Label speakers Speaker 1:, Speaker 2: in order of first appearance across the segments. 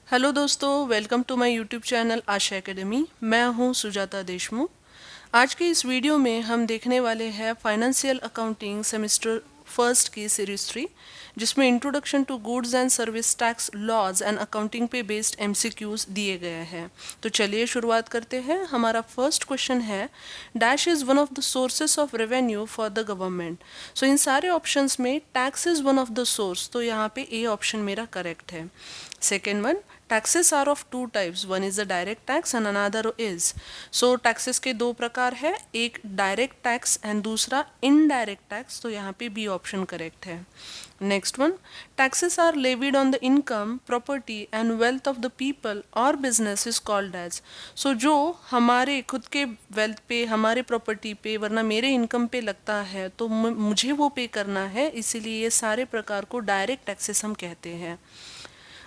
Speaker 1: Hello दोस्तों, welcome to my YouTube channel Asha academy. मैं हूं सुजाता देशमुख। आज के इस वीडियो में हम देखने वाले हैं फाइनेंशियल अकाउंटिंग सेमेस्टर फर्स्ट की सीरीज 3, जिसमें introduction to goods and service tax laws and accounting पे बेस्ड एमसीक्यूज दिए गए हैं। तो चलिए शुरुआत करते हैं। हमारा फर्स्ट क्वेश्चन है, dash is one of the sources of revenue for the government. So इन सारे ऑप्शंस में tax is one of the source, तो यहाँ पे ए ऑप्शन मेरा करेक्ट है। Second one, taxes are of two types, one is the direct tax and another is, so taxes के दो प्रकार है, एक direct tax and दूसरा indirect tax, तो यहाँ पे बी ऑप्शन करेक्ट है। Next one, taxes are levied on the income, property and wealth of the people or business is called as, so जो हमारे खुद के वेल्थ पे, हमारे प्रॉपर्टी पे वरना मेरे इनकम पे लगता है तो मुझे वो पे करना है, इसीलिए ये सारे प्रकार को डायरेक्ट टैक्सेस हम कहते हैं।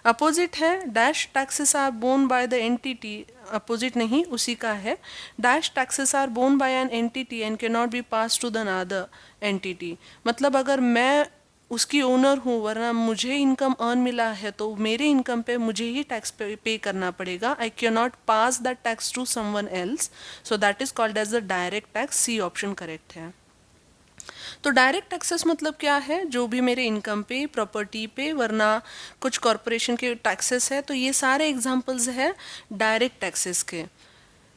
Speaker 1: अपोजिट है, dash taxes are borne by the entity, opposite नहीं उसी का है, dash taxes are borne by an entity and can not be pass to the another entity. मतलब अगर मैं उसकी ओनर हूँ वरना मुझे इनकम अर्न मिला है तो मेरे इनकम पे मुझे ही टैक्स पे करना पड़ेगा। I can not pass that tax to someone else, so that is called as the direct tax. C option correct है। तो डायरेक्ट टैक्सेस मतलब क्या है, जो भी मेरे इनकम पे, प्रॉपर्टी पे वरना कुछ कॉरपोरेशन के टैक्सेस है, तो ये सारे एग्जांपल्स है डायरेक्ट टैक्सेस के।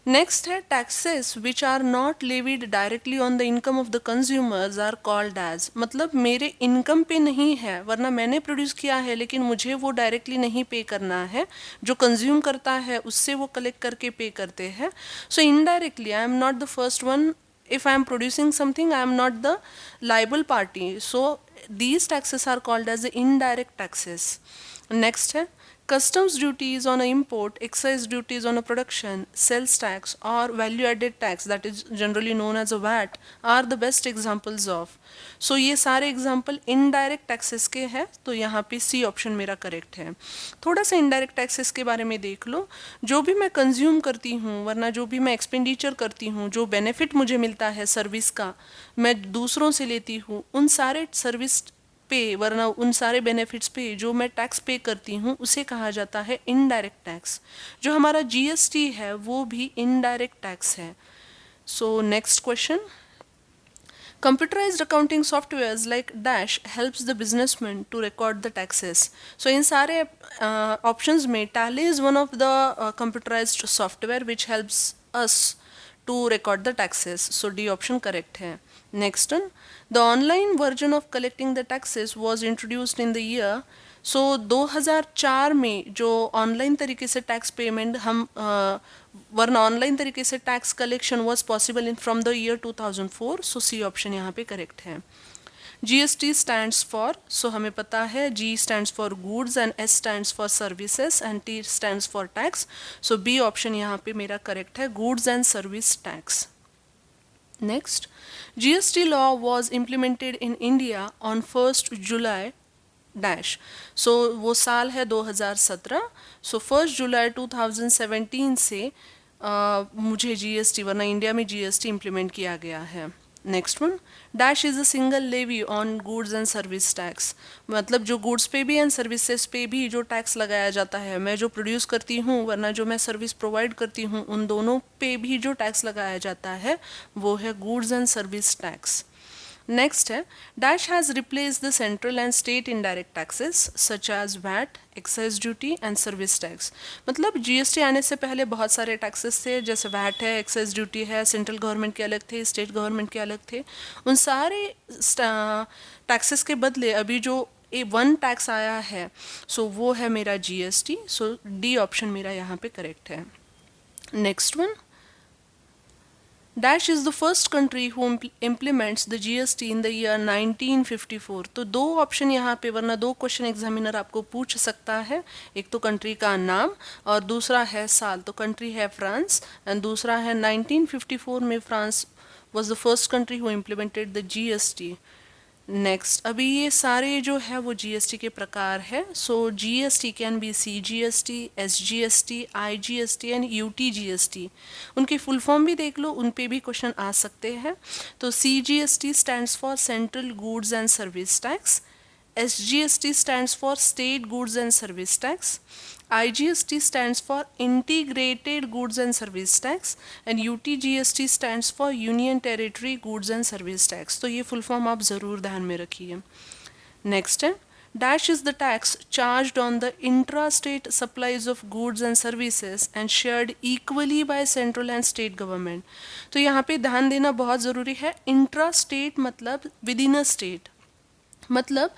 Speaker 1: नेक्स्ट है, taxes which are not levied directly on the income of the consumers are called as, मतलब मेरे इनकम पे नहीं है वरना मैंने प्रोड्यूस किया है लेकिन मुझे वो डायरेक्टली नहीं पे करना है, जो कंज्यूम करता है उससे वो कलेक्ट करके पे करते हैं। So indirectly I am not the first one, if I am producing something I am not the liable party, so these taxes are called as the indirect taxes. Next है, customs duties on a import, excise duties on a production, sales tax or value added tax that is generally known as a VAT are the best examples of, so ये सारे example indirect taxes के हैं, तो यहाँ पे C option मेरा correct है। थोड़ा सा इनडायरेक्ट टैक्सेस के बारे में देख लो। जो भी मैं कंज्यूम करती हूँ वरना जो भी मैं एक्सपेंडिचर करती हूँ, जो बेनिफिट मुझे मिलता है सर्विस का, मैं दूसरों से लेती हूँ, उन सारे सर्विस पे वरना उन सारे बेनिफिट्स पे जो मैं टैक्स पे करती हूँ उसे कहा जाता है इनडायरेक्ट टैक्स। जो हमारा जीएसटी है वो भी इनडायरेक्ट टैक्स है। So next question, computerized accounting softwares like dash helps the businessman to record the taxes, so in सारे options में tally is one of the computerized software which helps us to record the taxes, so D option correct है। next one, the online version of collecting the taxes was introduced in the year, सो 2004 में जो online तरीके से tax payment हम वरना online तरीके से tax collection was possible in from the year 2004, so C option यहाँ पे करेक्ट है। जीएसटी स्टैंड्स फॉर, सो हमें पता है G stands for goods and S stands for services and T stands for tax, so B option यहाँ पे मेरा correct है, goods and service tax. Next, GST law was implemented in India on 1 July dash, so वो साल है 2017, सो 1 जुलाई 2017 से मुझे GST वरना इंडिया में जीएसटी इम्प्लीमेंट किया गया है। Next one, dash is a single levy on goods and service tax, मतलब जो गुड्स पे भी एंड सर्विसेज पे भी जो टैक्स लगाया जाता है, मैं जो प्रोड्यूस करती हूँ वरना जो मैं सर्विस प्रोवाइड करती हूँ उन दोनों पे भी जो टैक्स लगाया जाता है वो है goods and service tax. Next है, dash has replace the central and state indirect taxes such as VAT, excise duty and service tax, मतलब जीएसटी आने से पहले बहुत सारे टैक्सेस थे, जैसे वैट है, एक्साइज ड्यूटी है, सेंट्रल गवर्नमेंट के अलग थे, स्टेट गवर्नमेंट के अलग थे। उन सारे टैक्सेस के बदले अभी जो वन टैक्स आया है सो वो है मेरा जीएसटी, सो डी ऑप्शन मेरा यहाँ पे करेक्ट है। Next one, dash is the first country who implements the GST in the year 1954, तो दो ऑप्शन यहाँ पे वरना दो क्वेश्चन एग्जामिनर आपको पूछ सकता है, एक तो कंट्री का नाम और दूसरा है साल, तो कंट्री है फ्रांस एंड दूसरा है 1954 में France was the first country who implemented the GST. Next, अभी ये सारे जो है वो जीएसटी के प्रकार है, so GST can be CGST, SGST, IGST and UTGST. उनकी फुल फॉर्म भी देख लो, उन पे भी क्वेश्चन आ सकते हैं। तो CGST stands for central goods and service tax, SGST stands for State Goods and Service Tax. IGST stands for Integrated Goods and Service Tax and UTGST stands for Union Territory Goods and Service Tax. तो ये full form आप ज़रूर ध्यान में रखिए. Next है Dash is the tax charged on the intra-state supplies of goods and services and shared equally by central and state government. तो यहाँ पे ध्यान देना बहुत ज़रूरी है. इंट्रा-स्टेट मतलब विद इन अ स्टेट, मतलब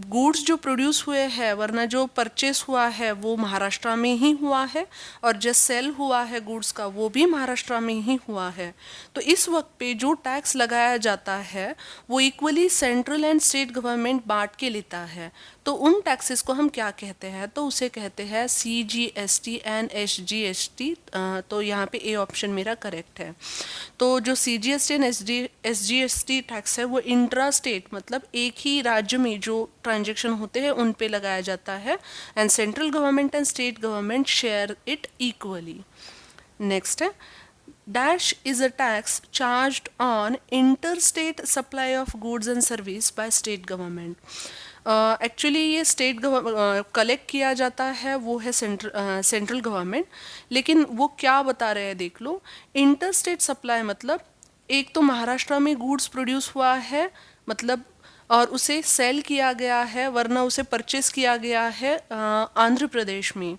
Speaker 1: गुड्स जो प्रोड्यूस हुए हैं वरना जो परचेस हुआ है वो महाराष्ट्र में ही हुआ है और जो सेल हुआ है गुड्स का वो भी महाराष्ट्र में ही हुआ है. तो इस वक्त पे जो टैक्स लगाया जाता है वो equally central and state government बांट के लेता है. तो उन टैक्सेस को हम क्या कहते हैं? तो उसे कहते हैं CGST एंड SGST. तो यहाँ पे ए ऑप्शन मेरा करेक्ट है. तो जो CGST एंड SGST टैक्स है वो इंट्रा स्टेट मतलब एक ही राज्य में जो ट्रांजैक्शन होते हैं उन पे लगाया जाता है and central government and state government share it equally. Next है Dash is a tax charged on interstate supply of goods and service by state government. Actually ये स्टेट कलेक्ट किया जाता है वो है सेंट्रल गवर्नमेंट, लेकिन वो क्या बता रहे हैं देख लो. इंटर स्टेट सप्लाई मतलब एक तो महाराष्ट्र में गुड्स प्रोड्यूस हुआ है मतलब और उसे सेल किया गया है वरना उसे परचेस किया गया है आंध्र प्रदेश में.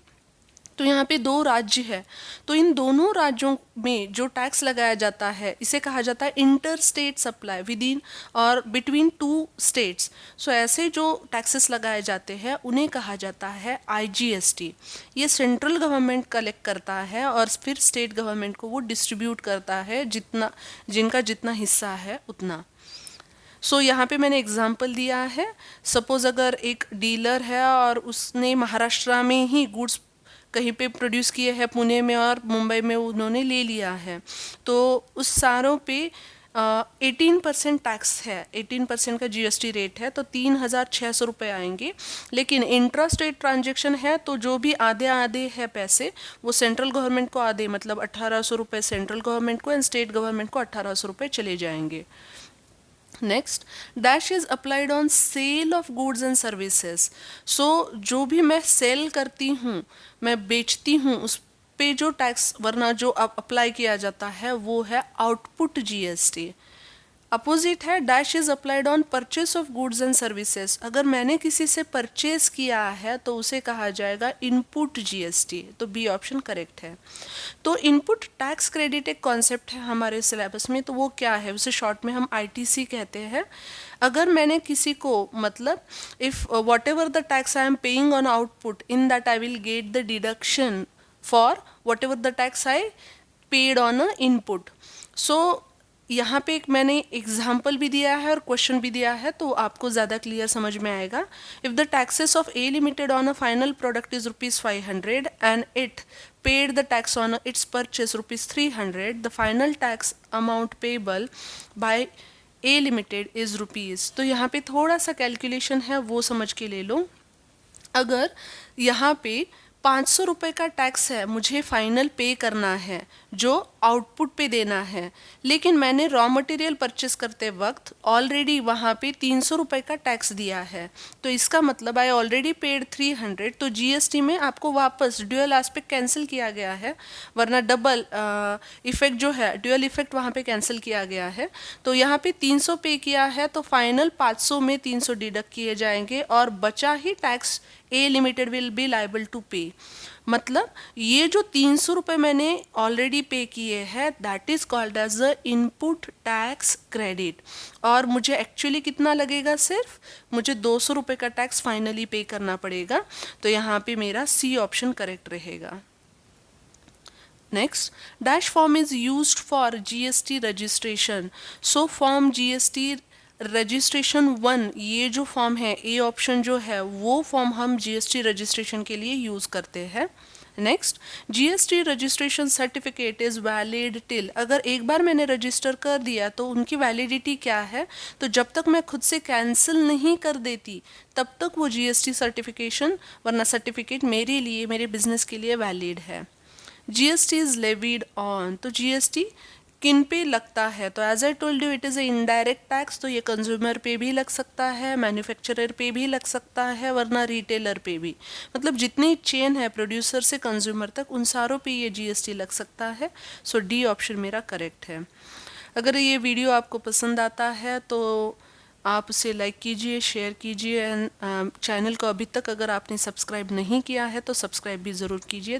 Speaker 1: तो यहाँ पे दो राज्य है, तो इन दोनों राज्यों में जो टैक्स लगाया जाता है इसे कहा जाता है inter state supply with in और बिटवीन टू स्टेट्स. सो ऐसे जो टैक्सेस लगाए जाते हैं उन्हें कहा जाता है IGST. ये सेंट्रल गवर्नमेंट कलेक्ट करता है और फिर स्टेट गवर्नमेंट को वो डिस्ट्रीब्यूट करता है जिनका जितना हिस्सा है उतना. सो यहाँ पे मैंने एग्जांपल दिया है. सपोज अगर एक डीलर है और उसने महाराष्ट्र में ही गुड्स कहीं पे प्रोड्यूस किए हैं पुणे में और मुंबई में उन्होंने ले लिया है, तो उस सारों पे 18% टैक्स है, 18% का GST रेट है, तो 3,600 रुपये आएंगे. लेकिन इंट्रा स्टेट ट्रांजेक्शन है तो जो भी आधे आधे है पैसे वो सेंट्रल गवर्नमेंट को आधे मतलब 1,800 रुपये सेंट्रल गवर्नमेंट को एंड स्टेट गवर्नमेंट को 1,800 रुपये चले जाएंगे. Next dash is applied on sale of goods and services. So जो भी मैं सेल करती हूँ, मैं बेचती हूँ, उस पे जो टैक्स वरना जो अप्लाई किया जाता है वो है आउटपुट GST. अपोजिट है dash is applied on purchase of goods and services. अगर मैंने किसी से परचेस किया है तो उसे कहा जाएगा इनपुट GST. तो बी ऑप्शन करेक्ट है. तो इनपुट टैक्स क्रेडिट एक कॉन्सेप्ट है हमारे सिलेबस में, तो वो क्या है उसे शॉर्ट में हम ITC कहते हैं. अगर मैंने किसी को मतलब if whatever the tax I am paying on output in that I will get the deduction for whatever the tax I paid on a input. So यहाँ पे एक मैंने एग्जाम्पल भी दिया है और क्वेश्चन भी दिया है तो आपको ज़्यादा क्लियर समझ में आएगा. If the taxes of A limited on a final product is ₹500 and it paid the tax on its purchase ₹300, the final tax amount payable by A limited is rupees. तो यहाँ पे थोड़ा सा कैलकुलेशन है वो समझ के ले लो. अगर यहाँ पे 500 रुपये का टैक्स है मुझे फाइनल पे करना है जो आउटपुट पे देना है, लेकिन मैंने रॉ मटेरियल परचेस करते वक्त ऑलरेडी वहाँ पे 300 रुपये का टैक्स दिया है, तो इसका मतलब आई ऑलरेडी पेड 300. तो GST में आपको वापस ड्यूअल एस्पेक्ट कैंसिल किया गया है वरना डबल इफेक्ट जो है ड्यूअल इफेक्ट वहाँ पे कैंसिल किया गया है. तो यहाँ पे 300 पे किया है तो फाइनल 500 में 300 डिडक्ट किए जाएंगे और बचा ही tax A limited will be liable to pay. मतलब ये जो 300 रुपये मैंने ऑलरेडी पे किए हैं that is called as a input tax credit. और मुझे एक्चुअली कितना लगेगा, सिर्फ मुझे 200 रुपये का टैक्स फाइनली पे करना पड़ेगा. तो यहाँ पे मेरा C ऑप्शन करेक्ट रहेगा. Next dash form is used for GST registration. So form GST registration 1 ये जो फॉर्म है A ऑप्शन जो है वो फॉर्म हम GST रजिस्ट्रेशन के लिए यूज़ करते हैं. Next GST registration certificate is valid till. अगर एक बार मैंने रजिस्टर कर दिया तो उनकी वैलिडिटी क्या है, तो जब तक मैं खुद से कैंसिल नहीं कर देती तब तक वो GST सर्टिफिकेशन वरना सर्टिफिकेट मेरे लिए मेरे बिजनेस के लिए वैलिड है. GST is levied on. तो GST किन पे लगता है, तो as I told you it is a indirect tax, तो ये कंज्यूमर पे भी लग सकता है, मैन्युफैक्चरर पे भी लग सकता है, वरना रिटेलर पे भी, मतलब जितनी चेन है प्रोड्यूसर से कंज्यूमर तक उन सारों पे ये जीएसटी लग सकता है। सो डी ऑप्शन मेरा करेक्ट है। अगर ये वीडियो आपको पसंद आता है तो आप उसे लाइक कीजिए, शेयर कीजिए, एंड चैनल को अभी तक अगर आपने सब्सक्राइब नहीं किया है तो सब्सक्राइब भी ज़रूर कीजिए।